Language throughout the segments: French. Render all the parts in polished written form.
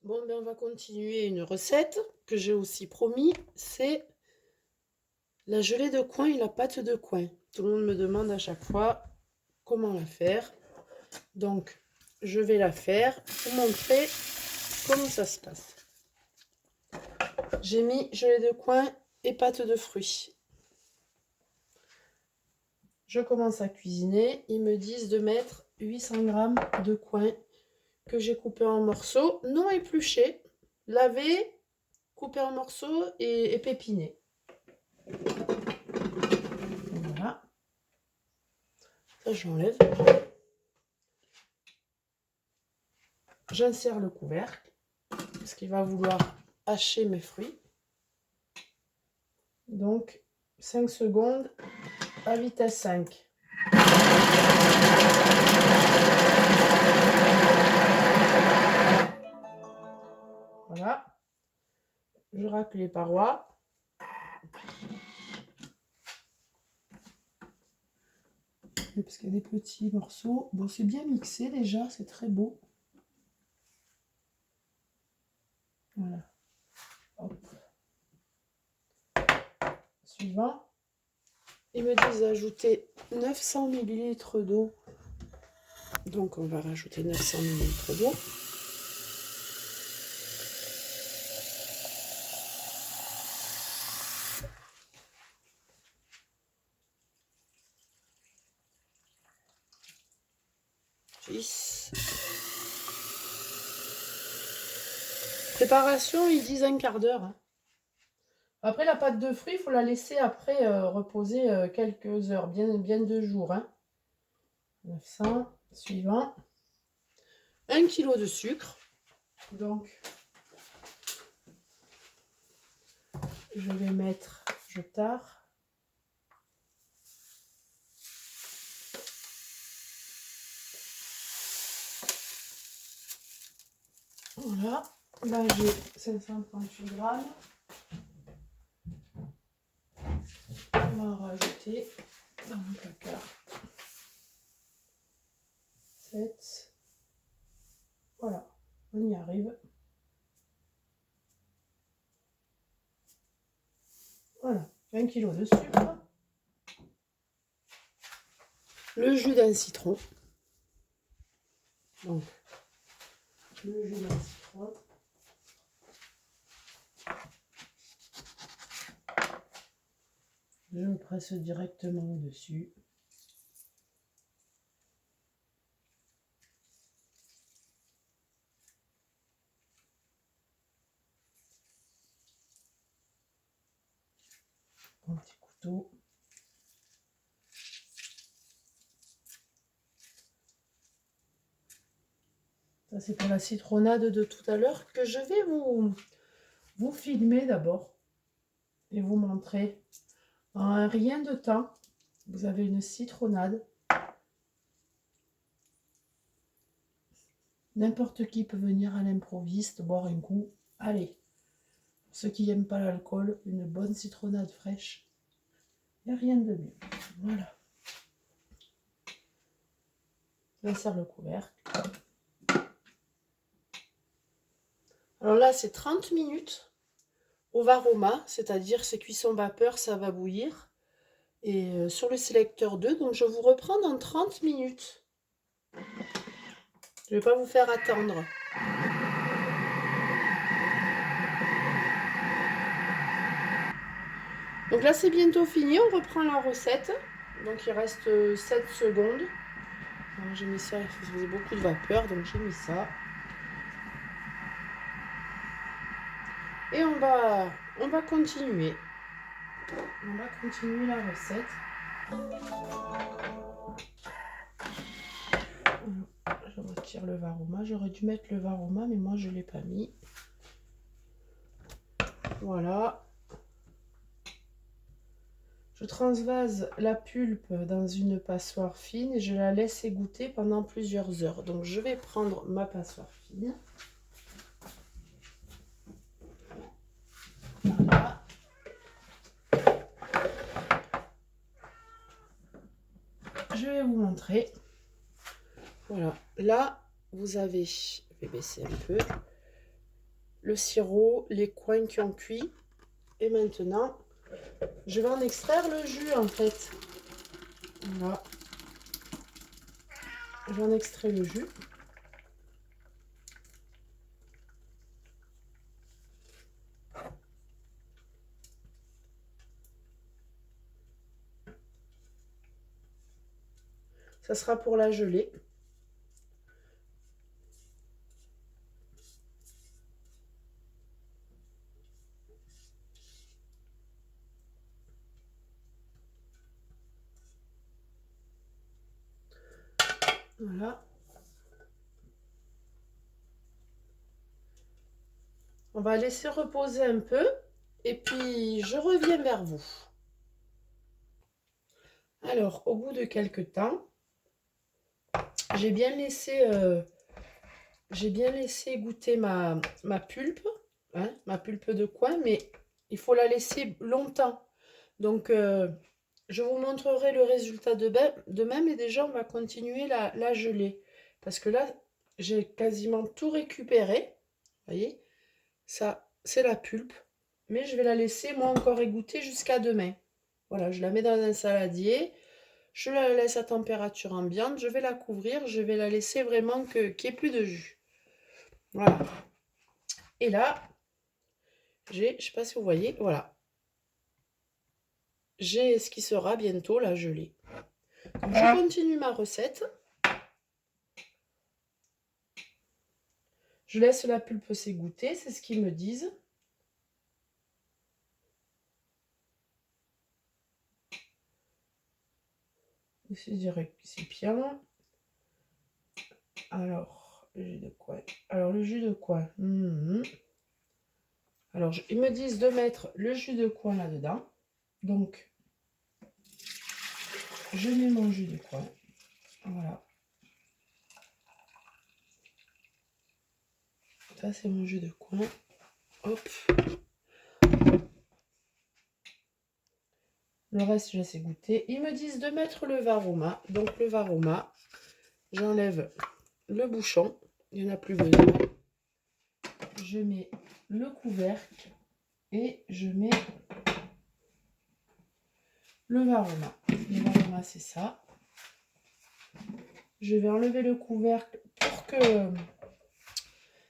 Bon, ben on va continuer une recette que j'ai aussi promis, c'est la gelée de coin et la pâte de coin. Tout le monde me demande à chaque fois comment la faire. Donc, je vais la faire pour montrer comment ça se passe. J'ai mis gelée de coin et pâte de fruits. Je commence à cuisiner. Ils me disent de mettre 800 g de coin que j'ai coupé en morceaux, non épluchés, lavés, coupés en morceaux et pépinés. Voilà. Ça, j'enlève. J'insère le couvercle parce qu'il va vouloir hacher mes fruits. Donc, 5 secondes à vitesse 5. Voilà. Je racle les parois. Parce qu'il y a des petits morceaux. Bon, c'est bien mixé déjà, c'est très beau. Voilà. Hop. Suivant. Ils me disent d'ajouter 900 ml d'eau. Donc, on va rajouter 900 ml d'eau. Préparation, ils disent un quart d'heure. Hein. Après, la pâte de fruits, il faut la laisser après reposer quelques heures, bien 2 jours. Hein. 900, suivant. 1 kg de sucre. Donc, je vais mettre, je tare. Voilà. Là, j'ai 538 grammes. On va en rajouter dans mon placard. 7. Voilà, on y arrive. Voilà, 1 kg de sucre. Le jus d'un citron. Donc, le jus d'un citron. Je me presse directement au-dessus. Un petit couteau. Ça, c'est pour la citronnade de tout à l'heure que je vais vous filmer d'abord et vous montrer. En rien de temps, vous avez une citronnade. N'importe qui peut venir à l'improviste, boire un coup. Allez, pour ceux qui n'aiment pas l'alcool, une bonne citronnade fraîche. Il n'y a rien de mieux. Voilà. J'insère le couvercle. Alors là, c'est 30 minutes au varoma, c'est-à-dire c'est cuisson vapeur, ça va bouillir. Et sur le sélecteur 2, donc je vous reprends dans 30 minutes. Je ne vais pas vous faire attendre. Donc là, c'est bientôt fini, on reprend la recette. Donc il reste 7 secondes. J'ai mis ça, il faisait beaucoup de vapeur, donc j'ai mis ça. Et on va continuer. On va continuer la recette. Je retire le varoma. J'aurais dû mettre le varoma, mais moi je ne l'ai pas mis. Voilà. Je transvase la pulpe dans une passoire fine et je la laisse égoutter pendant plusieurs heures. Donc je vais prendre ma passoire fine. Voilà. Je vais vous montrer. Voilà. Là, vous avez... Je vais baisser un peu. le sirop, les coins qui ont cuit. Et maintenant, je vais en extraire le jus en fait. Voilà. J'en extrais le jus. Ça sera pour la gelée. Voilà. On va laisser reposer un peu et puis je reviens vers vous. Alors, au bout de quelques temps, j'ai bien laissé goûter ma pulpe, hein, ma pulpe de coin, mais il faut la laisser longtemps. Donc, je vous montrerai le résultat de même et déjà, on va continuer la gelée. Parce que là, j'ai quasiment tout récupéré. Vous voyez, ça, c'est la pulpe. Mais je vais la laisser, moi, encore égoutter jusqu'à demain. Voilà, je la mets dans un saladier. Je la laisse à température ambiante. Je vais la couvrir. Je vais la laisser vraiment qu'il n'y ait plus de jus. Voilà. Et là, je ne sais pas si vous voyez, voilà. J'ai ce qui sera bientôt la gelée. Donc, je continue ma recette. Je laisse la pulpe s'égoutter, c'est ce qu'ils me disent. Ici, je dirais que c'est bien. Alors, le jus de quoi? Alors, le jus de quoi? Alors, ils me disent de mettre le jus de coin là-dedans. Donc, je mets mon jus de coin. Voilà. Ça, c'est mon jus de coin. Hop. Le reste, je laisse égoutter. Ils me disent de mettre le varoma. Donc, le varoma, j'enlève le bouchon. Il n'y en a plus besoin. Je mets le couvercle et je mets le varoma. Le varoma, c'est ça. Je vais enlever le couvercle pour que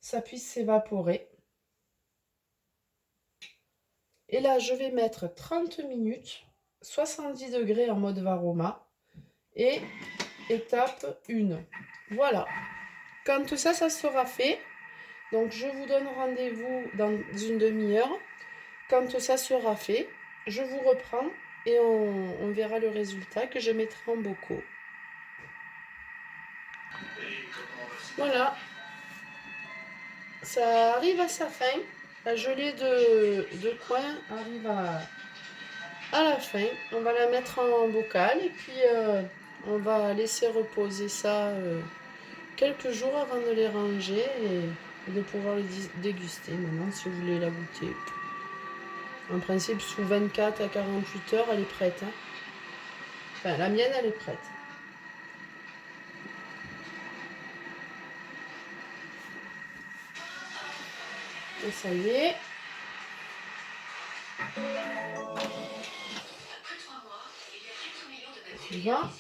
ça puisse s'évaporer. Et là, je vais mettre 30 minutes, 70 degrés en mode varoma. Et étape 1. Voilà. Quand ça sera fait, donc je vous donne rendez-vous dans une demi-heure. Quand ça sera fait, je vous reprends et on verra le résultat que je mettrai en bocaux. Voilà. Ça arrive à sa fin. La gelée de coin arrive à la fin. On va la mettre en bocal et puis on va laisser reposer ça quelques jours avant de les ranger et de pouvoir les déguster. Maintenant, si vous voulez la goûter. En principe, sous 24 à 48 heures, elle est prête. Hein. Enfin, la mienne, elle est prête. Et ça y est. Suivant.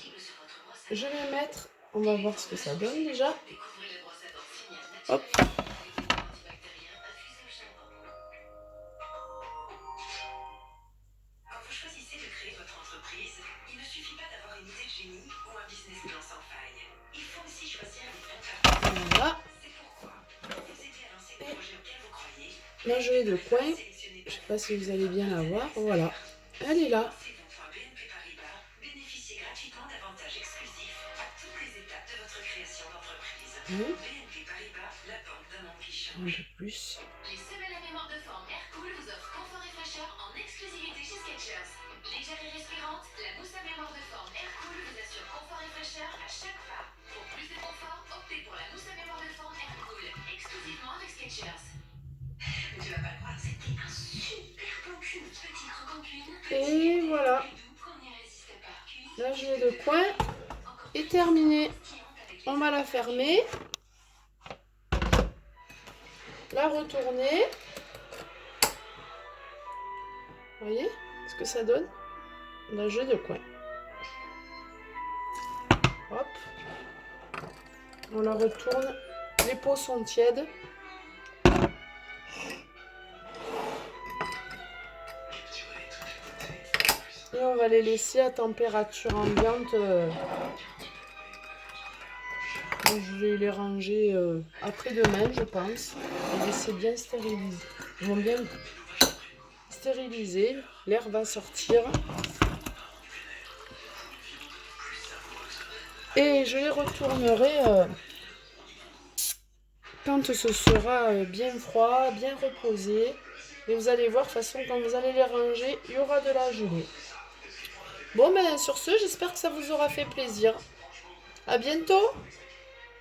Je vais mettre, on va voir ce que ça donne déjà. Hop. Voilà. Et la gelée de coin, je ne sais pas si vous allez bien la voir. Voilà, elle est là. Un peu plus. Les semaines à mémoire de forme Aircool vous offrent confort et fraîcheur en exclusivité chez Skechers. Légère et respirante, la mousse à mémoire de forme Aircool vous assure confort et fraîcheur à chaque pas. Pour plus de confort, optez pour la mousse à mémoire de forme Aircool, exclusivement avec Skechers. Tu vas pas le croire, c'était un super bon cul, petit croquant cune. Et voilà. La gelée de coin est terminée. On va la fermer. la retourner. Vous voyez ce que ça donne? La gelée de coin. Hop. On la retourne. Les pots sont tièdes. Et on va les laisser à température ambiante. Je vais les ranger après-demain, je pense. Et laisser bien stériliser. Ils vont bien stériliser. L'air va sortir. Et je les retournerai quand ce sera bien froid, bien reposé. Et vous allez voir, de toute façon, quand vous allez les ranger, il y aura de la gelée. Bon, ben sur ce, j'espère que ça vous aura fait plaisir. À bientôt!